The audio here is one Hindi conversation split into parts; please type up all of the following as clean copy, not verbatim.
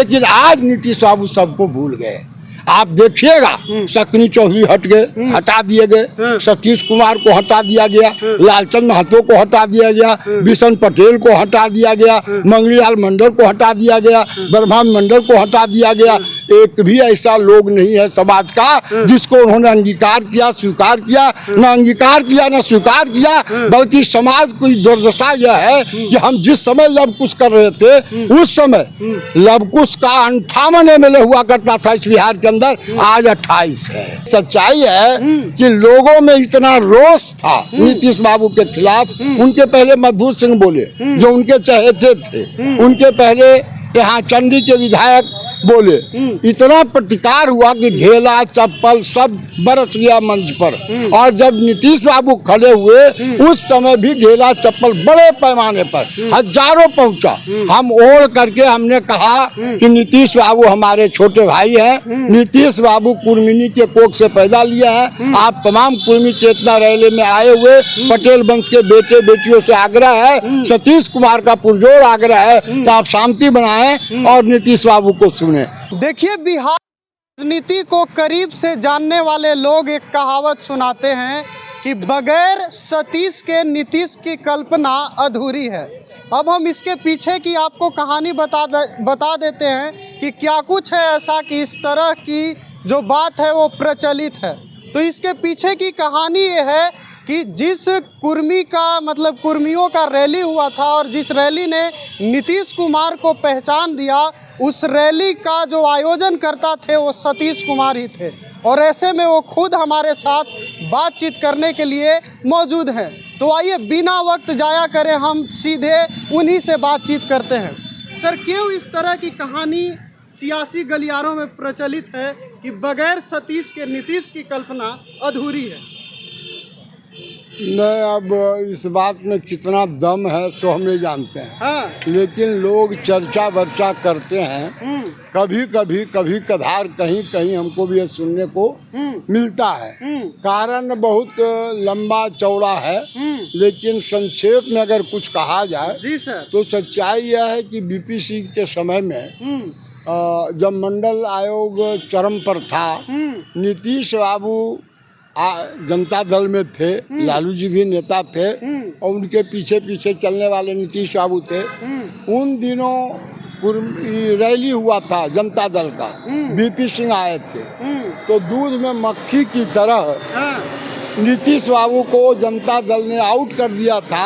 लेकिन आज नीतीश बाबू सबको भूल गए। आप देखिएगा, शक्ति चौधरी हट गए, हटा दिए गए, सतीश कुमार को हटा दिया गया, लालचंद महतो को हटा दिया गया, बिशन पटेल को हटा दिया गया, मंगलीलाल मंडल को हटा दिया गया, ब्रह्मानंद मंडल को हटा दिया गया। एक भी ऐसा लोग नहीं है समाज का जिसको उन्होंने अंगीकार किया, स्वीकार किया। न अंगीकार किया न स्वीकार किया, बल्कि समाज की दुर्दशा यह है कि हम जिस समय लवकुश कर रहे थे उस समय लवकुश का 58 MLA हुआ करता था इस बिहार के अंदर, आज 28 है। सच्चाई है कि लोगों में इतना रोष था नीतीश बाबू के खिलाफ। उनके पहले मधु सिंह बोले जो उनके चहेते थे, उनके पहले यहाँ चंडी के विधायक बोले, इतना प्रतिकार हुआ कि ढेला चप्पल सब बरस गया मंच पर। और जब नीतीश बाबू खड़े हुए उस समय भी ढेला चप्पल बड़े पैमाने पर हजारों पहुंचा। हम ओढ़ करके हमने कहा कि नीतीश बाबू हमारे छोटे भाई हैं, नीतीश बाबू कुर्मिनी के कोख से पैदा लिए हैं। आप तमाम कुर्मी चेतना रैली में आए हुए पटेल वंश के बेटे बेटियों से आग्रह है, सतीश कुमार का पुरजोर आग्रह है कि आप शांति बनाएं और नीतीश बाबू को सुने। देखिए, बिहार राजनीति को करीब से जानने वाले लोग एक कहावत सुनाते हैं कि बगैर सतीश के नीतीश की कल्पना अधूरी है। अब हम इसके पीछे की आपको कहानी बता देते हैं कि क्या कुछ है ऐसा कि इस तरह की जो बात है वो प्रचलित है। तो इसके पीछे की कहानी ये है कि जिस कुर्मी का मतलब कुर्मियों का रैली हुआ था और जिस रैली ने नीतीश कुमार को पहचान दिया, उस रैली का जो आयोजन करता थे वो सतीश कुमार ही थे। और ऐसे में वो खुद हमारे साथ बातचीत करने के लिए मौजूद हैं। तो आइए बिना वक्त जाया करें, हम सीधे उन्हीं से बातचीत करते हैं। सर, क्यों इस तरह की कहानी सियासी गलियारों में प्रचलित है कि बगैर सतीश के नीतीश की कल्पना अधूरी है? नहीं, अब इस बात में कितना दम है सो हम नहीं जानते हैं। हाँ। लेकिन लोग चर्चा वर्चा करते हैं, कभी कभी कभी कधार कहीं कहीं हमको भी ये सुनने को मिलता है। कारण बहुत लंबा चौड़ा है, लेकिन संक्षेप में अगर कुछ कहा जाए जी सर, तो सच्चाई यह है कि बीपी सिंह के समय में जब मंडल आयोग चरम पर था, नीतीश बाबू जनता दल में थे, लालू जी भी नेता थे और उनके पीछे पीछे चलने वाले नीतीश बाबू थे। उन दिनों रैली हुआ था जनता दल का, बीपी सिंह आए थे, तो दूध में मक्खी की तरह नीतीश बाबू को जनता दल ने आउट कर दिया था।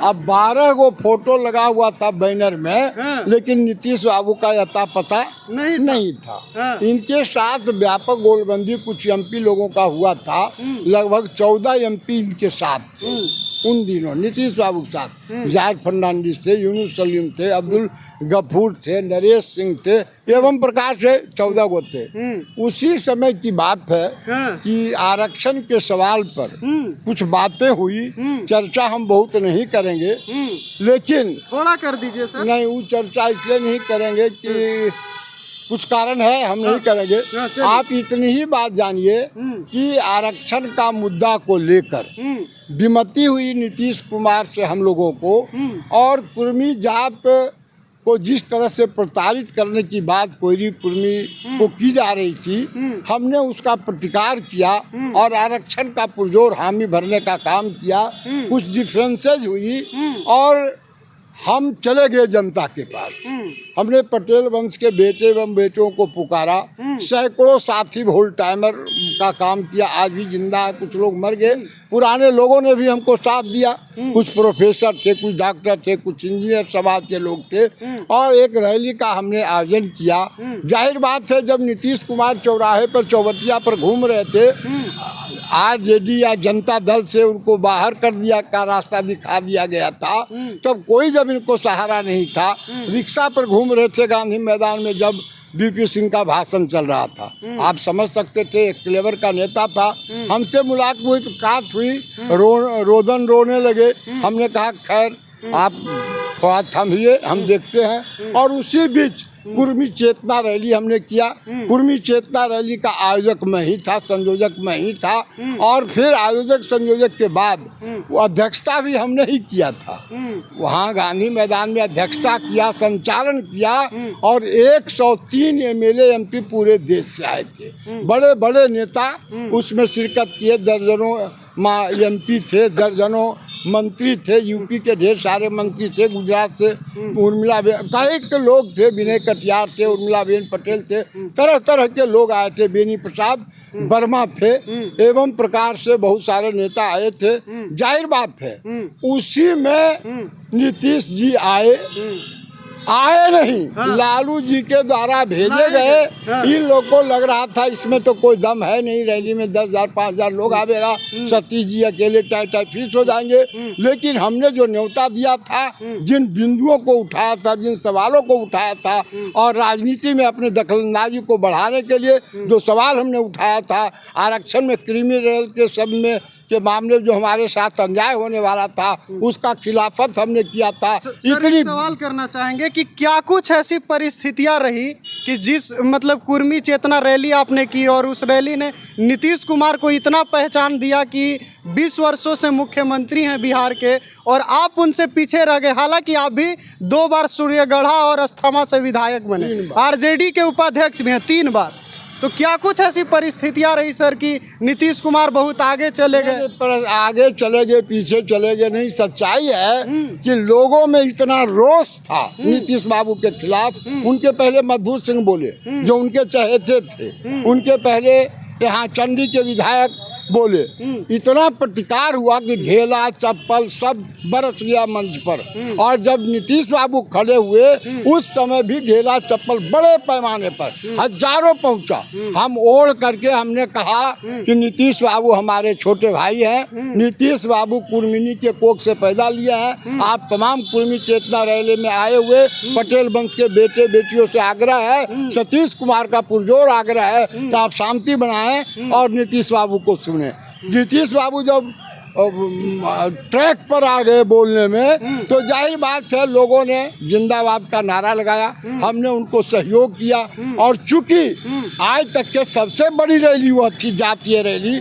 अब 12 गो फोटो लगा हुआ था बैनर में, लेकिन नीतीश बाबू का अता पता नहीं था। इनके साथ व्यापक गोलबंदी कुछ एमपी लोगों का हुआ था, लगभग 14 एमपी इनके साथ थे उन दिनों नीतीश बाबू के साथ। जाहिद फर्नांडिस थे, यूनुस सलीम थे, अब्दुल गफूर थे, नरेश सिंह थे, एवं प्रकार से 14 गो थे। उसी समय की बात है कि आरक्षण के सवाल पर कुछ बातें हुई। चर्चा हम बहुत नहीं करेंगे, लेकिन थोड़ा कर दीजिए सर। नहीं, वो चर्चा इसलिए नहीं करेंगे कि कुछ कारण है, हम नहीं करेंगे। आप इतनी ही बात जानिए कि आरक्षण का मुद्दा को लेकर विमति हुई नीतीश कुमार से हम लोगों को, और कुर्मी जात को जिस तरह से प्रताड़ित करने की बात कोयरी कुर्मी को की जा रही थी, हमने उसका प्रतिकार किया और आरक्षण का पुरजोर हामी भरने का काम किया। कुछ डिफरेंसेज हुई और हम चले गए जनता के पास। हमने पटेल वंश के बेटे एवं बेटियों को पुकारा, सैकड़ों साथी होल टाइमर का काम किया, आज भी जिंदा है, कुछ लोग मर गए। पुराने लोगों ने भी हमको साथ दिया, कुछ प्रोफेसर थे, कुछ डॉक्टर थे, कुछ इंजीनियर समाज के लोग थे, और एक रैली का हमने आयोजन किया। जाहिर बात है, जब नीतीश कुमार चौराहे पर चौबटिया पर घूम रहे थे, आरजेडी या जनता दल से उनको बाहर कर दिया का रास्ता दिखा दिया गया था, तब कोई जब इनको सहारा नहीं था। रिक्शा पर घूम रहे थे गांधी मैदान में जब बीपी सिंह का भाषण चल रहा था। आप समझ सकते थे, एक क्लेवर का नेता था। हमसे मुलाकात हुई, रोने लगे। हमने कहा खैर आप थोड़ा थमिए, हम देखते हैं। और उसी बीच कुर्मी चेतना रैली हमने किया। कुर्मी चेतना रैली का आयोजक मैं ही था, संयोजक मैं ही था। और फिर आयोजक संयोजक के बाद वो अध्यक्षता भी हमने ही किया था। वहाँ गांधी मैदान में अध्यक्षता किया, संचालन किया। और 103 एमएलए एमपी पूरे देश से आए थे। बड़े बड़े नेता उसमें शिरकत किए, दर्जनों एमपी थे, दर्जनों मंत्री थे, यूपी के ढेर सारे मंत्री थे, गुजरात से उर्मिला कई के लोग थे, विनय कटियार थे, उर्मिला बेन पटेल थे, तरह तरह के लोग आए थे, बेनी प्रसाद वर्मा थे, एवं प्रकार से बहुत सारे नेता आए थे। जाहिर बात है उसी में नीतीश जी आए नहीं, लालू जी के द्वारा भेजे गए। इन लोग को लग रहा था इसमें तो कोई दम है नहीं, रैली में 10,000 5,000 लोग आवेगा, सतीश जी अकेले टाई फीस हो जाएंगे। लेकिन हमने जो न्योता दिया था, जिन बिंदुओं को उठाया था, जिन सवालों को उठाया था, और राजनीति में अपने दखलंदाजी को बढ़ाने के लिए जो सवाल हमने उठाया था, आरक्षण में, क्रिमिनल के सब में के मामले जो हमारे साथ अन्याय होने वाला था, उसका खिलाफत हमने किया था। इतनी सवाल करना चाहेंगे कि क्या कुछ ऐसी परिस्थितियां रही कि जिस मतलब कुर्मी चेतना रैली आपने की और उस रैली ने नीतीश कुमार को इतना पहचान दिया कि 20 वर्षों से मुख्यमंत्री हैं बिहार के, और आप उनसे पीछे रह गए। हालांकि आप भी 2 बार सूर्यगढ़ा और अस्थमा से विधायक बने, आरजेडी के उपाध्यक्ष भी हैं 3 बार। तो क्या कुछ ऐसी परिस्थितियां रही सर कि नीतीश कुमार बहुत आगे चले गए? पर आगे चले गए, पीछे चले गए नहीं। सच्चाई है कि लोगों में इतना रोष था नीतीश बाबू के खिलाफ। उनके पहले मधु सिंह बोले, जो उनके चहेते थे, उनके पहले यहाँ चंडी के विधायक बोले, इतना प्रतिकार हुआ कि ढेला चप्पल सब बरस गया मंच पर। और जब नीतीश बाबू खड़े हुए, उस समय भी ढेला चप्पल बड़े पैमाने पर हजारों पहुंचा। हम ओढ़ करके हमने कहा कि नीतीश बाबू हमारे छोटे भाई हैं, नीतीश बाबू कुर्मिनी के कोख से पैदा लिए हैं। आप तमाम कुर्मी चेतना रैली में आए हुए पटेल वंश के बेटे बेटियों से आग्रह है, सतीश कुमार का पुरजोर आग्रह है कि आप शांति बनाएं और नीतीश बाबू को सुने। नीतीश बाबू जब ट्रैक पर आ गए बोलने में, तो जाहिर बात है लोगों ने जिंदाबाद का नारा लगाया, हमने उनको सहयोग किया। और चूंकि आज तक के सबसे बड़ी रैली वह थी जातीय रैली,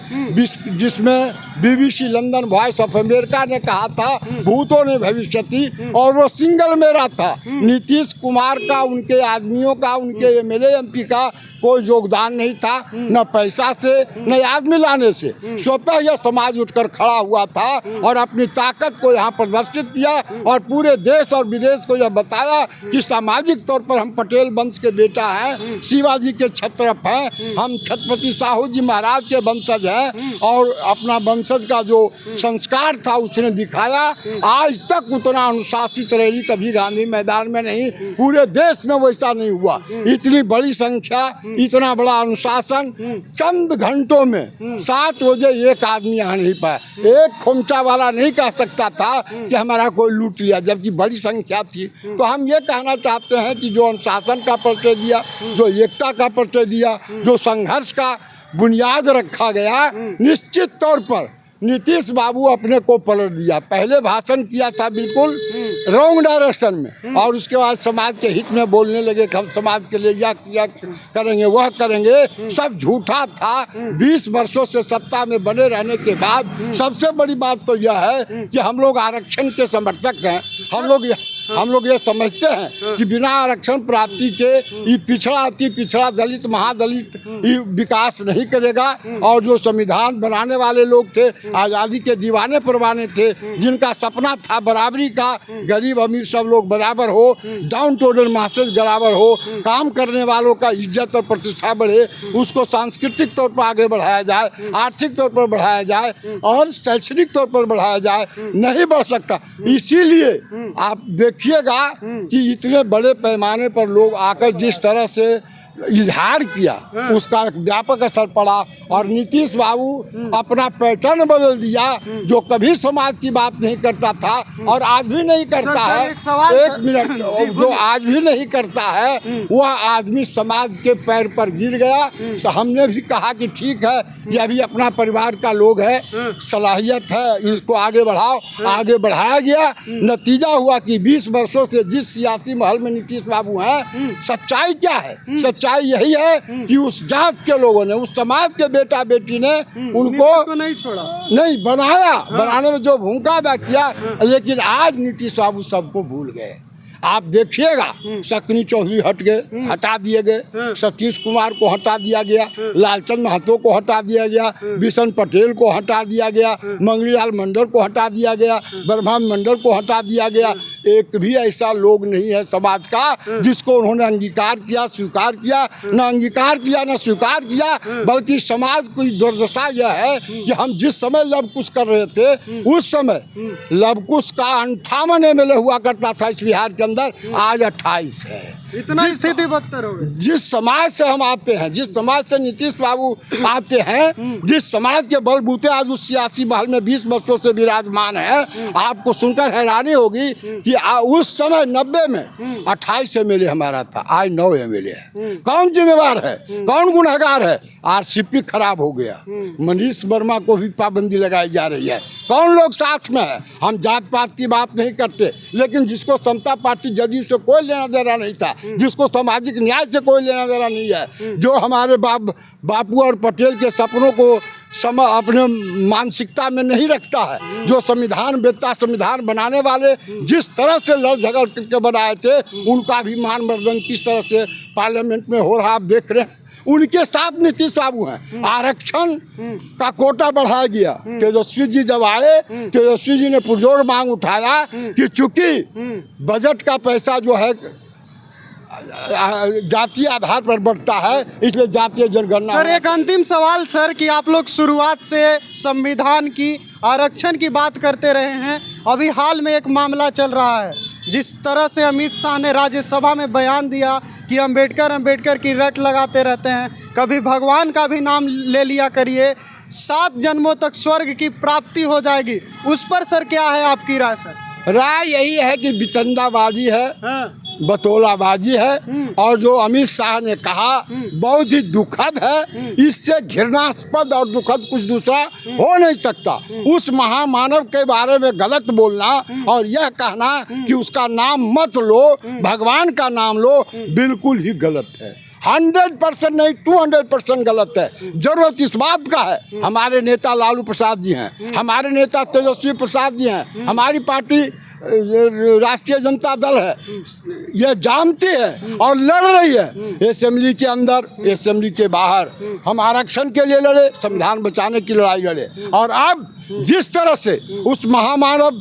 जिसमें BBC London voice of America ने कहा था भूतों ने भविष्यति, और वो सिंगल मेरा था। नीतीश कुमार का, उनके आदमियों का, उनके MLA MP का कोई योगदान नहीं था, न पैसा से न आदमी लाने से। स्वतः यह समाज उठकर खड़ा हुआ था और अपनी ताकत को यहाँ प्रदर्शित किया और पूरे देश और विदेश को यह बताया कि सामाजिक तौर पर हम पटेल वंश के बेटा हैं, शिवाजी के क्षत्रप हैं, हम छत्रपति साहू जी महाराज के वंशज हैं। और अपना वंशज का जो संस्कार था उसने दिखाया। आज तक उतना अनुशासित रैली कभी गांधी मैदान में नहीं, पूरे देश में वैसा नहीं हुआ। इतनी बड़ी संख्या, इतना बड़ा अनुशासन, चंद घंटों में 7 बजे एक आदमी आ नहीं पाया। एक खोमचा वाला नहीं कह सकता था कि हमारा कोई लूट लिया, जबकि बड़ी संख्या थी। तो हम ये कहना चाहते हैं कि जो अनुशासन का परिचय दिया, जो एकता का परिचय दिया, जो संघर्ष का बुनियाद रखा गया, निश्चित तौर पर नीतीश बाबू अपने को पलट दिया। पहले भाषण किया था बिल्कुल रॉन्ग डायरेक्शन में, और उसके बाद समाज के हित में बोलने लगे कि हम समाज के लिए यह किया करेंगे, वह करेंगे। सब झूठा था। 20 वर्षों से सत्ता में बने रहने के बाद सबसे बड़ी बात तो यह है कि हम लोग आरक्षण के समर्थक हैं। हम लोग ये समझते हैं कि बिना आरक्षण प्राप्ति के ये पिछड़ा अति पिछड़ा दलित महादलित ये विकास नहीं करेगा। और जो संविधान बनाने वाले लोग थे, आज़ादी के दीवाने परवाने थे, जिनका सपना था बराबरी का, गरीब अमीर सब लोग बराबर हो, डाउन टोडन मासेज बराबर हो, काम करने वालों का इज्जत और प्रतिष्ठा बढ़े, उसको सांस्कृतिक तौर पर आगे बढ़ाया जाए, आर्थिक तौर पर बढ़ाया जाए और शैक्षणिक तौर पर बढ़ाया जाए, नहीं बढ़ सकता। इसीलिए आप देखिएगा कि इतने बड़े पैमाने पर लोग आकर जिस तरह से इजहार किया उसका एक व्यापक असर पड़ा और नीतीश बाबू अपना पैटर्न बदल दिया जो कभी समाज की बात नहीं करता था और आज भी नहीं करता है। एक मिनट, जो आज भी नहीं करता है वह आदमी समाज के पैर पर गिर गया। तो हमने भी कहा कि ठीक है, ये अभी अपना परिवार का लोग है, सलाहियत है, इसको आगे बढ़ाओ। आगे बढ़ाया गया, नतीजा हुआ कि 20 वर्षों से जिस सियासी महल में नीतीश बाबू हैं, सच्चाई क्या है? सच्चाई यही है कि उस जात के लोगों ने, उस समाज के बेटा बेटी ने उनको नहीं छोड़ा, नहीं बनाया, बनाने में जो भूमिका अदा किया, लेकिन आज नीतीश बाबू सबको भूल गए। आप देखिएगा, शक्नी चौधरी हट गए, हटा दिए गए, सतीश कुमार को हटा दिया गया, लालचंद महतो को हटा दिया गया, बिशन पटेल को हटा दिया गया, मंगलीलाल मंडल को हटा दिया गया, ब्रह्मानंद मंडल को हटा दिया गया। एक भी ऐसा लोग नहीं है समाज का जिसको उन्होंने अंगीकार किया, स्वीकार किया। न अंगीकार किया न स्वीकार किया, बल्कि समाज की दुर्दशा यह है कि हम जिस समय लव कुश कर रहे थे उस समय लव कुश का 58 MLA हुआ करता था इस बिहार के अंदर, आज 28 है। इतना स्थिति बदतर हो गई। जिस समाज से हम आते हैं, जिस समाज से नीतीश बाबू आते हैं, जिस समाज के बलबूते आज उस सियासी महल में 20 वर्षों से विराजमान है, आपको सुनकर हैरानी होगी कि उस समय 90 में 28 MLA हमारा था, आज 9 MLA है। कौन जिम्मेवार है? कौन गुनहगार है? RCP खराब हो गया, मनीष वर्मा को भी पाबंदी लगाई जा रही है। कौन लोग साथ में है? हम जात पात की बात नहीं करते, लेकिन जिसको समता पार्टी जदयू से कोई लेना देना नहीं था, जिसको सामाजिक न्याय से कोई लेना देना नहीं है, जो हमारे बापू और पटेल के सपनों को अपने मानसिकता में नहीं रखता है, जो संविधान बेता संविधान बनाने वाले जिस तरह से लड़ झगड़ करके बनाए थे, उनका भी मान मर्दन किस तरह से पार्लियामेंट में हो रहा आप देख रहे हैं। उनके साथ नीतीश बाबू हैं। आरक्षण का कोटा बढ़ाया गया। तेजस्वी जी जब आए, तेजस्वी जी ने पुरजोर मांग उठाया कि चूंकि बजट का पैसा जो है जातीय आधार पर बढ़ता है, इसलिए जातीय जनगणना। सर, एक अंतिम सवाल सर, कि आप लोग शुरुआत से संविधान की, आरक्षण की बात करते रहे हैं, अभी हाल में एक मामला चल रहा है, जिस तरह से अमित शाह ने राज्यसभा में बयान दिया कि अंबेडकर की रट लगाते रहते हैं, कभी भगवान का भी नाम ले लिया करिए, 7 जन्मों तक स्वर्ग की प्राप्ति हो जाएगी, उस पर सर क्या है आपकी राय? सर, राय यही है कि बितंदाबाजी है, बतौलाबाजी है, और जो अमित शाह ने कहा बहुत ही दुखद है। इससे घृणास्पद और दुखद कुछ दूसरा हो नहीं सकता। उस महामानव के बारे में गलत बोलना और यह कहना कि उसका नाम मत लो, भगवान का नाम लो, बिल्कुल ही गलत है। 100% नहीं, 200% गलत है। जरूरत इस बात का है, हमारे नेता लालू प्रसाद जी हैं, हमारे नेता तेजस्वी प्रसाद जी हैं, हमारी पार्टी राष्ट्रीय जनता दल है, यह जानती है और लड़ रही है, असेंबली के अंदर, असेंबली के बाहर। हम आरक्षण के लिए लड़े, संविधान बचाने की लड़ाई लड़े, और अब जिस तरह से उस महामानव,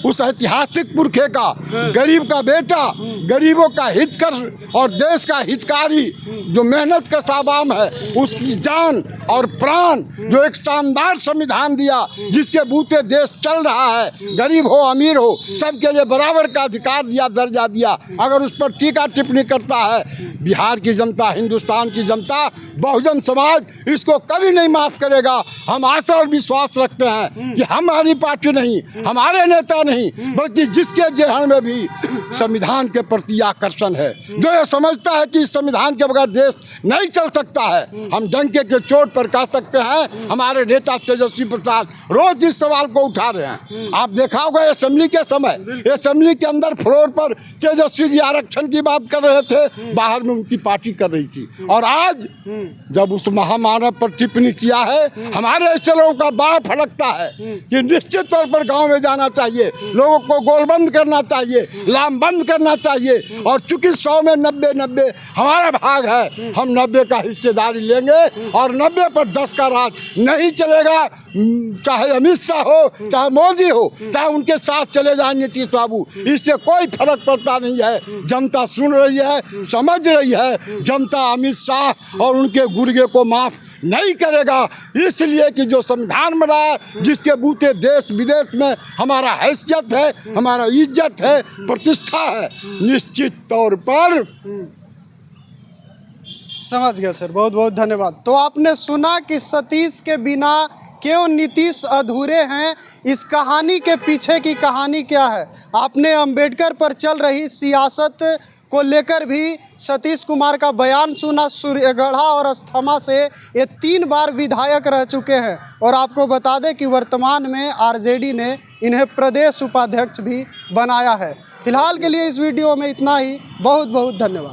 उस ऐतिहासिक पुरखे का, गरीब का बेटा, गरीबों का हितकर और देश का हितकारी, जो मेहनत का साबाम है, उसकी जान और प्राण, जो एक शानदार संविधान दिया, जिसके बूते देश चल रहा है, गरीब हो अमीर हो सबके लिए बराबर का अधिकार दिया, दर्जा दिया, अगर उस पर टीका टिप्पणी करता है बिहार की जनता, हिंदुस्तान की जनता, बहुजन समाज इसको कभी नहीं माफ़ करेगा। हम आशा और विश्वास रखते हैं कि हमारी पार्टी नहीं, हमारे नेता नहीं, बल्कि जिसके जेहन में भी संविधान के प्रति आकर्षण है, जो ये समझता है कि इस संविधान के बगैर देश नहीं चल सकता है, हम डंके के चोट पर कह सकते हैं। हमारे नेता तेजस्वी प्रसाद रोज इस सवाल को उठा रहे हैं। आप देखा होगा असेंबली के समय, असेंबली के अंदर फ्लोर पर तेजस्वी जी आरक्षण की बात कर रहे थे, बाहर में उनकी पार्टी कर रही थी, और आज जब उस महामानव पर टिप्पणी किया है, हमारे ऐसे लोगों का बाण फड़कता है कि निश्चित तौर पर गाँव में जाना चाहिए, लोगों को गोलबंद करना चाहिए, लामबंद करना चाहिए, और चूंकि 100 में 90 हमारा भाग है, हम 90 का हिस्सेदारी लेंगे, और 90 पर 10 का राज नहीं चलेगा। चाहे अमित शाह हो, चाहे मोदी हो, चाहे उनके साथ चले जाए नीतीश बाबू, इससे कोई फर्क पड़ता नहीं है। जनता सुन रही है, समझ रही है, जनता अमित शाह और उनके गुर्गे को माफ़ नहीं करेगा। इसलिए कि जो संविधान बना है, जिसके बूते देश विदेश में हमारा हैसियत है, हमारा इज्जत है, प्रतिष्ठा है, निश्चित तौर पर समझ गया सर, बहुत बहुत धन्यवाद। तो आपने सुना कि सतीश के बिना क्यों नीतीश अधूरे हैं, इस कहानी के पीछे की कहानी क्या है। आपने अंबेडकर पर चल रही सियासत को लेकर भी सतीश कुमार का बयान सुना। सूर्यगढ़ा और अस्थमा से ये 3 बार विधायक रह चुके हैं और आपको बता दें कि वर्तमान में आरजेडी ने इन्हें प्रदेश उपाध्यक्ष भी बनाया है। फिलहाल के लिए इस वीडियो में इतना ही। बहुत बहुत धन्यवाद।